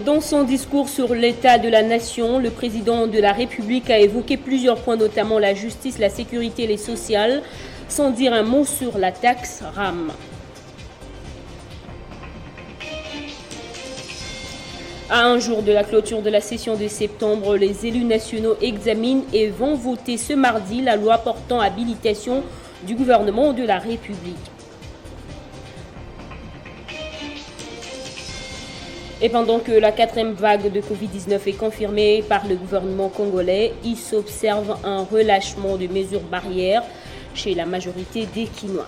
Dans son discours sur l'état de la nation, le président de la République a évoqué plusieurs points, notamment la justice, la sécurité et les sociales, sans dire un mot sur la taxe RAM. À un jour de la clôture de la session de septembre, les élus nationaux examinent et vont voter ce mardi la loi portant habilitation du gouvernement de la République. Et pendant que la quatrième vague de Covid-19 est confirmée par le gouvernement congolais, il s'observe un relâchement de mesures barrières chez la majorité des Kinois.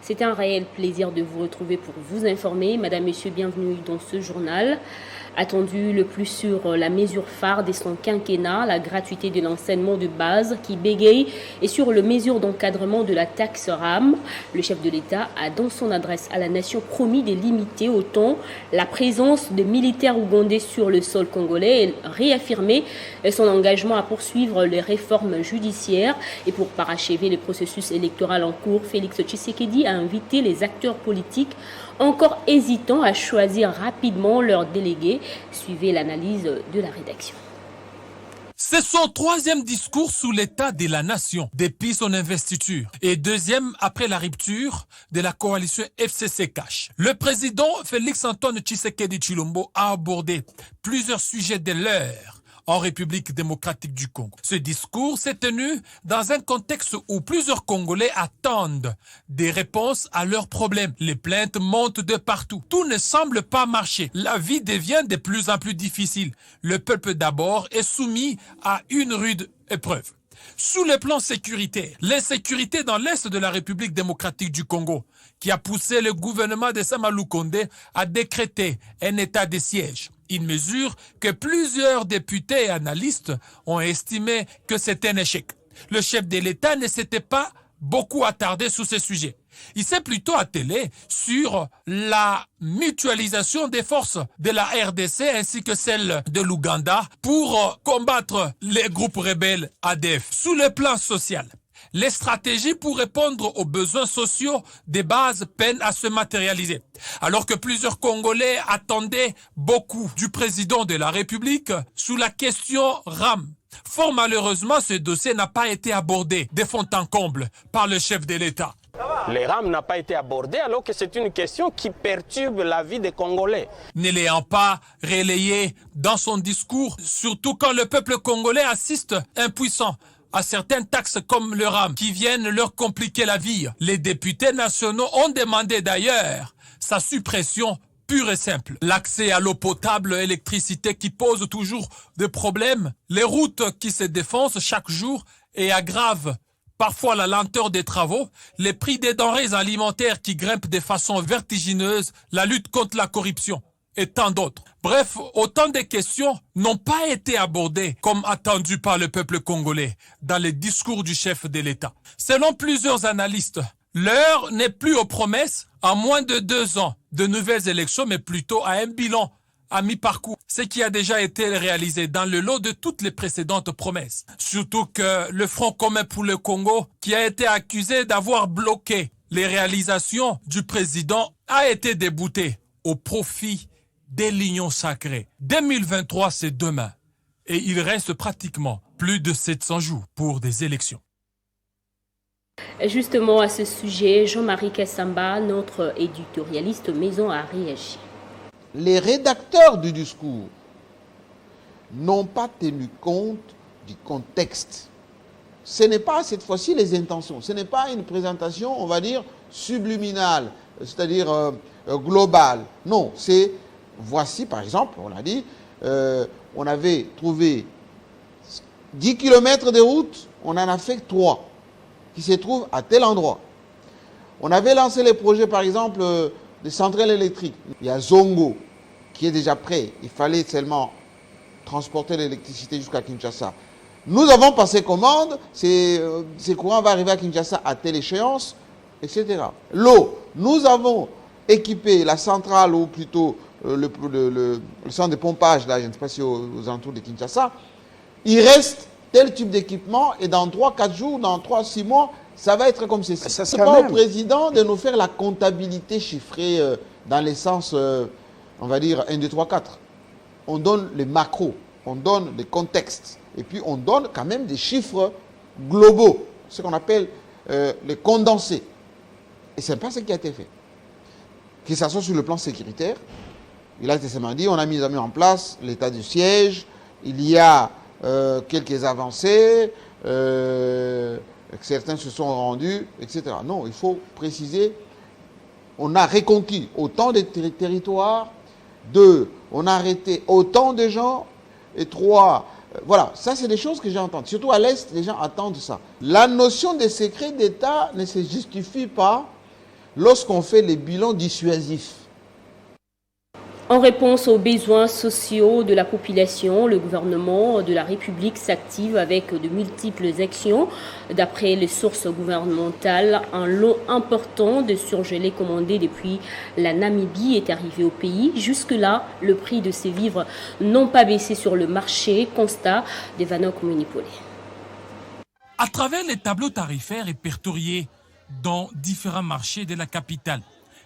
C'est un réel plaisir de vous retrouver pour vous informer. Madame, Monsieur, bienvenue dans ce journal. Attendu le plus sur la mesure phare de son quinquennat, la gratuité de l'enseignement de base qui bégaye, et sur les mesures d'encadrement de la taxe RAM. Le chef de l'État a dans son adresse à la nation promis de limiter autant la présence de militaires ougandais sur le sol congolais et réaffirmer son engagement à poursuivre les réformes judiciaires. Et pour parachever le processus électoral en cours, Félix Tshisekedi a invité les acteurs politiques encore hésitants à choisir rapidement leurs délégués. Suivez l'analyse de la rédaction. C'est son troisième discours sous l'état de la nation depuis son investiture et deuxième après la rupture de la coalition FCC-Cash. Le président Félix-Antoine Tshisekedi Tshilombo a abordé plusieurs sujets de l'heure en République démocratique du Congo. Ce discours s'est tenu dans un contexte où plusieurs Congolais attendent des réponses à leurs problèmes. Les plaintes montent de partout. Tout ne semble pas marcher. La vie devient de plus en plus difficile. Le peuple d'abord est soumis à une rude épreuve. Sous le plan sécuritaire, l'insécurité dans l'est de la République démocratique du Congo, qui a poussé le gouvernement de Samalou Kondé à décréter un état de siège. Une mesure que plusieurs députés et analystes ont estimé que c'était un échec. Le chef de l'État ne s'était pas beaucoup attardé sur ce sujet. Il s'est plutôt attelé sur la mutualisation des forces de la RDC ainsi que celles de l'Ouganda pour combattre les groupes rebelles ADF. Sous le plan social, les stratégies pour répondre aux besoins sociaux des bases peinent à se matérialiser. Alors que plusieurs Congolais attendaient beaucoup du président de la République sous la question RAM. Fort malheureusement, ce dossier n'a pas été abordé de fond en comble par le chef de l'État. Le RAM n'a pas été abordé alors que c'est une question qui perturbe la vie des Congolais. Ne l'ayant pas relayé dans son discours, surtout quand le peuple congolais assiste impuissant à certaines taxes comme le RAM qui viennent leur compliquer la vie. Les députés nationaux ont demandé d'ailleurs sa suppression pure et simple. L'accès à l'eau potable, l'électricité qui pose toujours des problèmes, les routes qui se défoncent chaque jour et aggravent parfois la lenteur des travaux, les prix des denrées alimentaires qui grimpent de façon vertigineuse, la lutte contre la corruption et tant d'autres. Bref, autant de questions n'ont pas été abordées comme attendu par le peuple congolais dans les discours du chef de l'État. Selon plusieurs analystes, l'heure n'est plus aux promesses à moins de 2 ans de nouvelles élections, mais plutôt à un bilan à mi-parcours, ce qui a déjà été réalisé dans le lot de toutes les précédentes promesses. Surtout que le Front commun pour le Congo, qui a été accusé d'avoir bloqué les réalisations du président, a été débouté au profit de l'Union sacrée. 2023, c'est demain. Et il reste pratiquement plus de 700 jours pour des élections. Justement, à ce sujet, Jean-Marie Kassamba, notre éditorialiste maison, a réagi. Les rédacteurs du discours n'ont pas tenu compte du contexte. Ce n'est pas cette fois-ci les intentions. Ce n'est pas une présentation, on va dire, subliminale, c'est-à-dire globale. Non, c'est, voici par exemple, on a dit, on avait trouvé 10 km de route, on en a fait 3, qui se trouvent à tel endroit. On avait lancé les projets, par exemple, des centrales électriques. Il y a Zongo, qui est déjà prêt. Il fallait seulement transporter l'électricité jusqu'à Kinshasa. Nous avons passé commande, ces courants vont arriver à Kinshasa à telle échéance, etc. L'eau, nous avons équipé la centrale, ou plutôt le centre de pompage, là, je ne sais pas si aux alentours de Kinshasa. Il reste tel type d'équipement, et dans 3-4 jours, dans 3-6 mois, ça va être comme ceci. Ce n'est pas au président de nous faire la comptabilité chiffrée dans les sens, on va dire, 1, 2, 3, 4. On donne les macros, on donne les contextes, et puis on donne quand même des chiffres globaux, ce qu'on appelle les condensés. Et ce n'est pas ce qui a été fait. Que ce soit sur le plan sécuritaire, il a été seulement dit, on a mis en place l'état du siège, il y a quelques avancées, certains se sont rendus, etc. Non, il faut préciser, on a reconquis autant de territoires, 2, on a arrêté autant de gens, et 3, voilà, ça c'est des choses que j'entends. Surtout à l'Est, les gens attendent ça. La notion de secret d'État ne se justifie pas lorsqu'on fait les bilans dissuasifs. En réponse aux besoins sociaux de la population, le gouvernement de la République s'active avec de multiples actions. D'après les sources gouvernementales, un lot important de surgelés commandés depuis la Namibie est arrivé au pays. Jusque-là, le prix de ces vivres n'ont pas baissé sur le marché. Constat de Vanok Munipole. À travers les tableaux tarifaires répertoriés dans différents marchés de la capitale,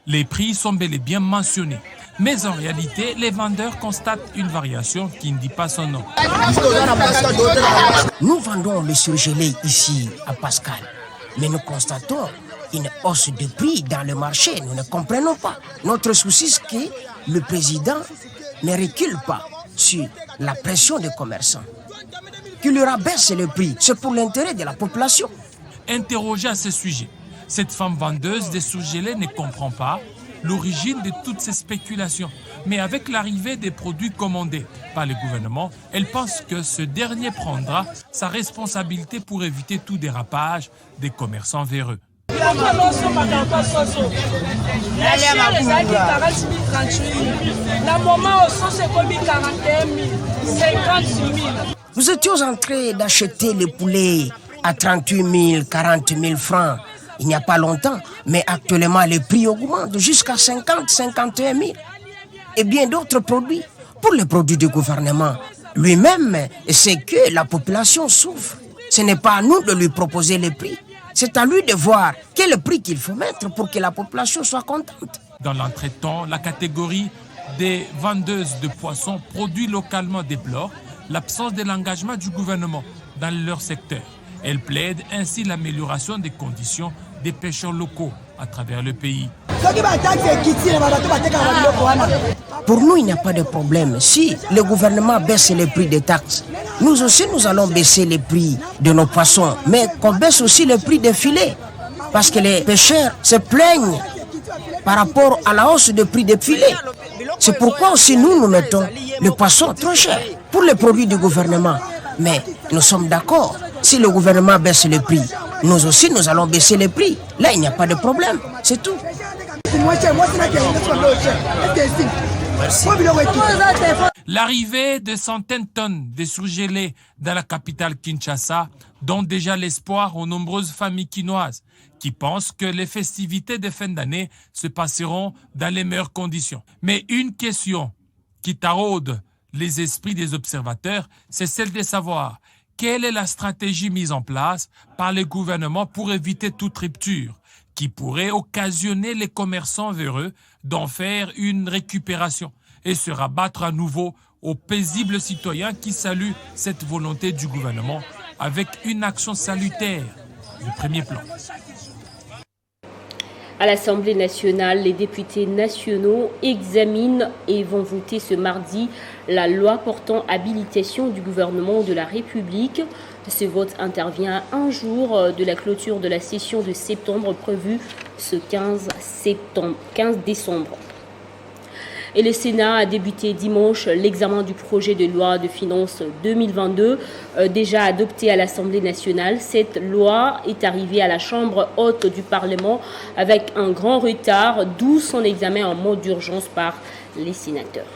les prix sont bel et bien mentionnés. Mais en réalité, les vendeurs constatent une variation qui ne dit pas son nom. Nous vendons le surgelé ici à Pascal, mais nous constatons une hausse de prix dans le marché. Nous ne comprenons pas. Notre souci, c'est que le président ne recule pas sur la pression des commerçants. Qu'il leur abaisse le prix, c'est pour l'intérêt de la population. Interrogé à ce sujet, cette femme vendeuse des surgelés ne comprend pas l'origine de toutes ces spéculations. Mais avec l'arrivée des produits commandés par le gouvernement, elle pense que ce dernier prendra sa responsabilité pour éviter tout dérapage des commerçants véreux. Nous étions en train d'acheter le poulet à 38 000, 40 000 francs. Il n'y a pas longtemps, mais actuellement, les prix augmentent jusqu'à 50, 51 000. Et bien d'autres produits. Pour les produits du gouvernement, lui-même, c'est que la population souffre. Ce n'est pas à nous de lui proposer les prix. C'est à lui de voir quel prix qu'il faut mettre pour que la population soit contente. Dans l'entretemps, la catégorie des vendeuses de poissons produits localement déplore l'absence de l'engagement du gouvernement dans leur secteur. Elle plaide ainsi l'amélioration des conditions des pêcheurs locaux à travers le pays. Pour nous, il n'y a pas de problème. Si le gouvernement baisse les prix des taxes, nous aussi, nous allons baisser les prix de nos poissons, mais qu'on baisse aussi le prix des filets. Parce que les pêcheurs se plaignent par rapport à la hausse du prix des filets. C'est pourquoi aussi nous mettons le poisson trop cher pour les produits du gouvernement. Mais nous sommes d'accord. Si le gouvernement baisse le prix, nous aussi, nous allons baisser les prix. Là, il n'y a pas de problème. C'est tout. L'arrivée de centaines de tonnes de surgelés dans la capitale Kinshasa donne déjà l'espoir aux nombreuses familles quinoises qui pensent que les festivités de fin d'année se passeront dans les meilleures conditions. Mais une question qui taraude les esprits des observateurs, c'est celle de savoir quelle est la stratégie mise en place par le gouvernement pour éviter toute rupture qui pourrait occasionner les commerçants véreux d'en faire une récupération et se rabattre à nouveau aux paisibles citoyens qui saluent cette volonté du gouvernement avec une action salutaire de premier plan. À l'Assemblée nationale, les députés nationaux examinent et vont voter ce mardi la loi portant habilitation du gouvernement de la République. Ce vote intervient un jour de la clôture de la session de septembre prévue ce 15 décembre. Et le Sénat a débuté dimanche l'examen du projet de loi de finances 2022, déjà adopté à l'Assemblée nationale. Cette loi est arrivée à la Chambre haute du Parlement avec un grand retard, d'où son examen en mode d'urgence par les sénateurs.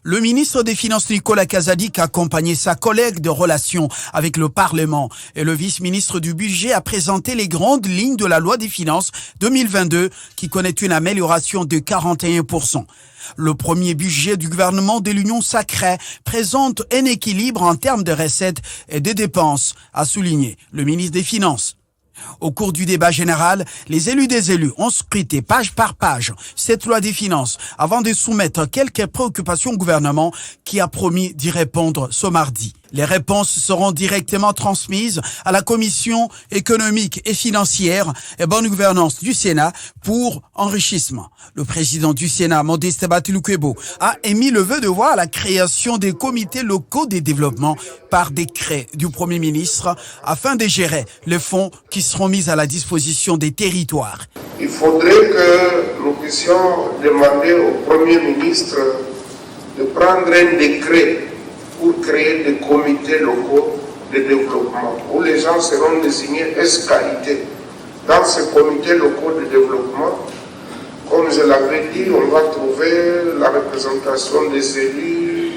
Le ministre des Finances Nicolas Kazadic a accompagné sa collègue de relations avec le Parlement et le vice-ministre du Budget a présenté les grandes lignes de la loi des finances 2022 qui connaît une amélioration de 41%. Le premier budget du gouvernement de l'Union sacrée présente un équilibre en termes de recettes et de dépenses, a souligné le ministre des Finances. Au cours du débat général, les élus des élus ont scruté page par page cette loi des finances avant de soumettre quelques préoccupations au gouvernement qui a promis d'y répondre ce mardi. Les réponses seront directement transmises à la Commission économique et financière et bonne gouvernance du Sénat pour enrichissement. Le président du Sénat, Modeste Batulukwebo, a émis le vœu de voir la création des comités locaux de développement par décret du Premier ministre afin de gérer les fonds qui seront mis à la disposition des territoires. Il faudrait que nous puissions demander au Premier ministre de prendre un décret pour créer des comités locaux de développement où les gens seront désignés ex-qualité. Dans ces comités locaux de développement, comme je l'avais dit, on va trouver la représentation des élus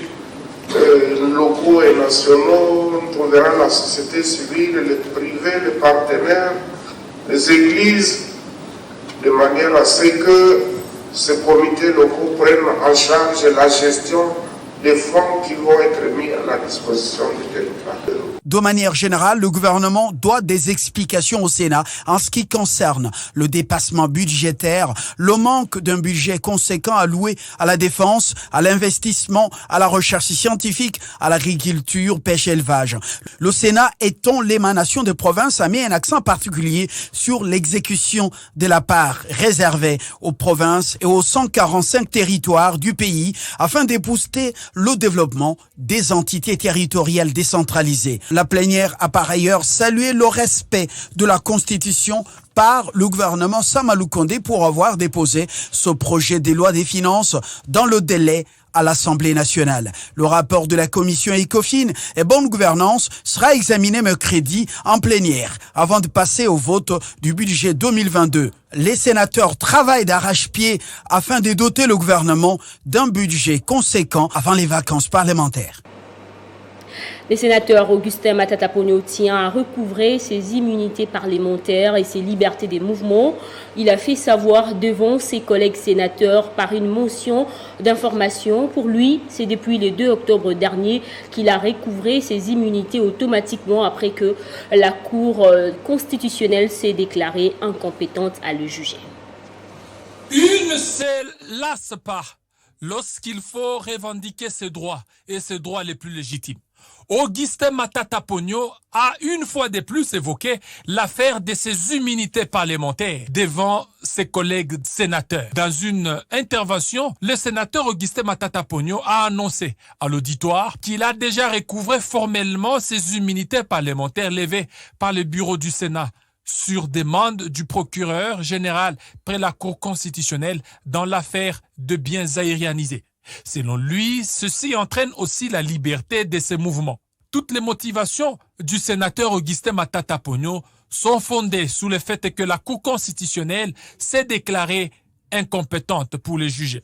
locaux et nationaux, on trouvera la société civile, le privé, les partenaires, les églises, de manière à ce que ces comités locaux prennent en charge la gestion des fonds qui vont être mis à la disposition du territoire. De manière générale, le gouvernement doit des explications au Sénat en ce qui concerne le dépassement budgétaire, le manque d'un budget conséquent alloué à la défense, à l'investissement, à la recherche scientifique, à l'agriculture, pêche et élevage. Le Sénat étant l'émanation des provinces a mis un accent particulier sur l'exécution de la part réservée aux provinces et aux 145 territoires du pays afin de booster le développement des entités territoriales décentralisées. La plénière a par ailleurs salué le respect de la Constitution par le gouvernement Samalou Condé pour avoir déposé ce projet de loi des finances dans le délai à l'Assemblée nationale. Le rapport de la commission ECOFIN et bonne gouvernance sera examiné mercredi en plénière avant de passer au vote du budget 2022. Les sénateurs travaillent d'arrache-pied afin de doter le gouvernement d'un budget conséquent avant les vacances parlementaires. Le sénateur Augustin Matata Ponyo tient à recouvrer ses immunités parlementaires et ses libertés de mouvement. Il a fait savoir devant ses collègues sénateurs par une motion d'information. Pour lui, c'est depuis le 2 octobre dernier qu'il a recouvré ses immunités automatiquement après que la Cour constitutionnelle s'est déclarée incompétente à le juger. Il ne se lasse pas lorsqu'il faut revendiquer ses droits et ses droits les plus légitimes. Augustin Matata Ponyo a une fois de plus évoqué l'affaire de ses immunités parlementaires devant ses collègues sénateurs. Dans une intervention, le sénateur Augustin Matata Ponyo a annoncé à l'auditoire qu'il a déjà recouvré formellement ses immunités parlementaires levées par le bureau du Sénat sur demande du procureur général près la Cour constitutionnelle dans l'affaire de biens aérianisés. Selon lui, ceci entraîne aussi la liberté de ses mouvements. Toutes les motivations du sénateur Augustin Matata Ponyo sont fondées sous le fait que la Cour constitutionnelle s'est déclarée incompétente pour les juger.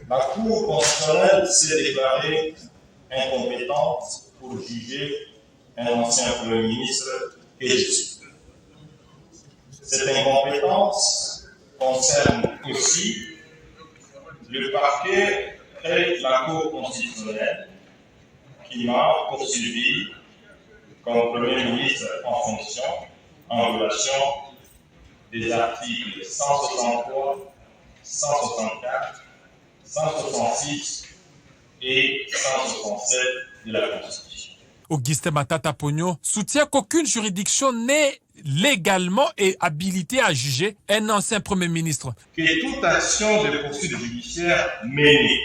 La Cour constitutionnelle s'est déclarée incompétente pour juger un ancien Premier ministre et justice. Cette incompétence concerne aussi le parquet près la Cour constitutionnelle qui m'a poursuivi comme Premier ministre en fonction en violation des articles 163, 164, 166 et 167 de la Constitution. Augustin Matata Ponyo soutient qu'aucune juridiction n'est légalement et habilitée à juger un ancien Premier ministre. Que toute action de poursuite judiciaire menée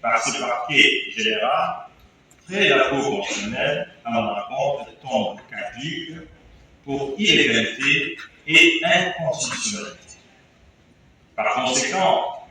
par ce parquet général près la Cour constitutionnelle à mon encontre tombe caduque pour illégalité et inconstitutionnalité. Par conséquent,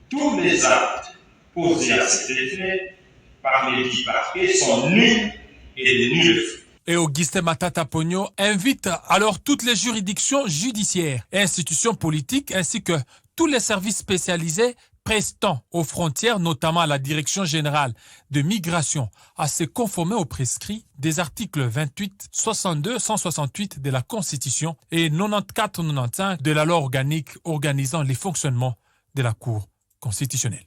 tous les actes posés à cet effet par les dix parquets sont nuls et de nulle effet. Et Augustin Matata Ponyo invite alors toutes les juridictions judiciaires et institutions politiques ainsi que tous les services spécialisés prestant aux frontières, notamment à la Direction générale de migration, à se conformer aux prescrits des articles 28, 62, 168 de la Constitution et 94-95 de la loi organique organisant les fonctionnements de la Cour constitutionnelle.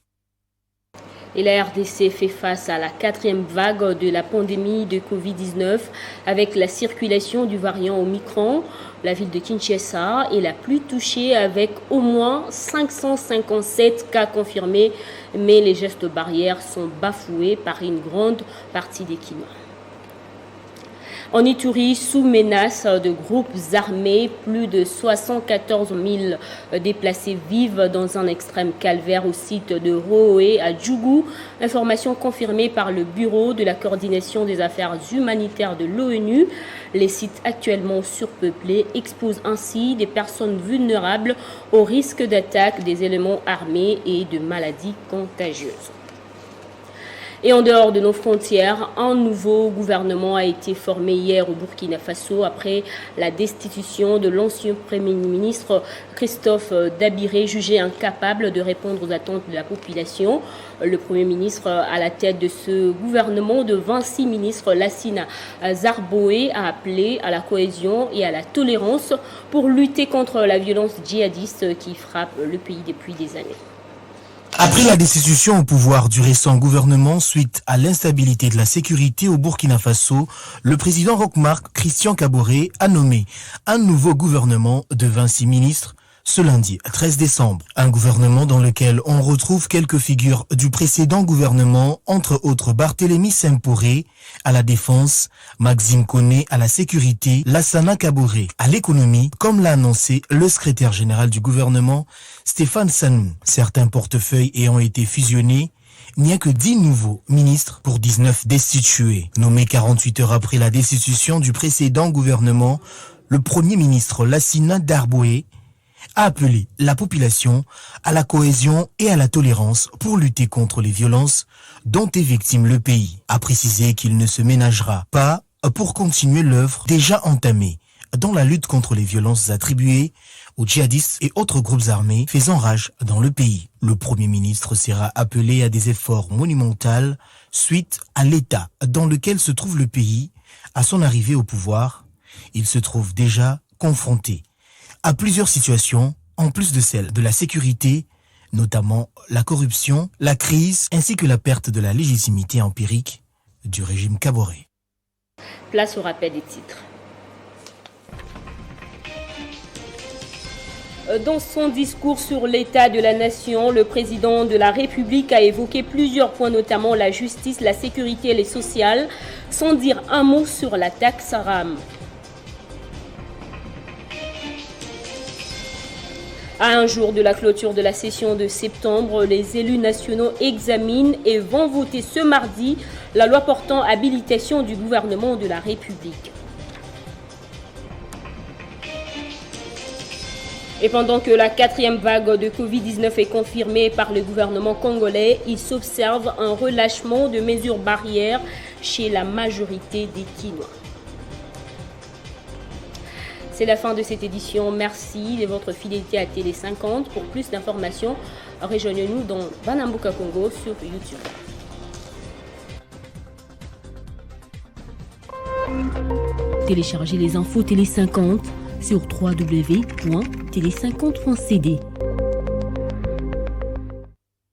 Et la RDC fait face à la 4e vague de la pandémie de Covid-19 avec la circulation du variant Omicron. La ville de Kinshasa est la plus touchée avec au moins 557 cas confirmés, mais les gestes barrières sont bafoués par une grande partie des Kinois. En Ituri, sous menace de groupes armés, plus de 74 000 déplacés vivent dans un extrême calvaire au site de Roé à Djougou. Information confirmée par le Bureau de la coordination des affaires humanitaires de l'ONU. Les sites actuellement surpeuplés exposent ainsi des personnes vulnérables au risque d'attaque des éléments armés et de maladies contagieuses. Et en dehors de nos frontières, un nouveau gouvernement a été formé hier au Burkina Faso après la destitution de l'ancien Premier ministre Christophe Dabiré, jugé incapable de répondre aux attentes de la population. Le Premier ministre à la tête de ce gouvernement de 26 ministres, Lassina Zarboé, a appelé à la cohésion et à la tolérance pour lutter contre la violence djihadiste qui frappe le pays depuis des années. Après la destitution au pouvoir du récent gouvernement suite à l'instabilité de la sécurité au Burkina Faso, le président Roch-Marc Christian Kaboré a nommé un nouveau gouvernement de 26 ministres ce lundi 13 décembre. Un gouvernement dans lequel on retrouve quelques figures du précédent gouvernement, entre autres Barthélemy Semporé à la défense, Maxime Koné à la sécurité, Lassana Kaboré à l'économie, comme l'a annoncé le secrétaire général du gouvernement, Stéphane Sanou. Certains portefeuilles ayant été fusionnés, il n'y a que 10 nouveaux ministres pour 19 destitués. Nommé 48 heures après la destitution du précédent gouvernement, le premier ministre Lassina Darboé a appelé la population à la cohésion et à la tolérance pour lutter contre les violences dont est victime le pays. A précisé qu'il ne se ménagera pas pour continuer l'œuvre déjà entamée dans la lutte contre les violences attribuées aux djihadistes et autres groupes armés faisant rage dans le pays. Le Premier ministre sera appelé à des efforts monumentaux suite à l'état dans lequel se trouve le pays à son arrivée au pouvoir. Il se trouve déjà confronté à plusieurs situations, en plus de celle de la sécurité, notamment la corruption, la crise, ainsi que la perte de la légitimité empirique du régime Kaboré. Place au rappel des titres. Dans son discours sur l'état de la nation, le président de la République a évoqué plusieurs points, notamment la justice, la sécurité et les sociales, sans dire un mot sur la taxe RAM. À un jour de la clôture de la session de septembre, les élus nationaux examinent et vont voter ce mardi la loi portant habilitation du gouvernement de la République. Et pendant que la 4e vague de Covid-19 est confirmée par le gouvernement congolais, il s'observe un relâchement de mesures barrières chez la majorité des Kinois. C'est la fin de cette édition. Merci de votre fidélité à Télé 50. Pour plus d'informations, rejoignez-nous dans Banambuka Congo sur YouTube. Téléchargez les infos Télé 50 sur www.tele50.cd.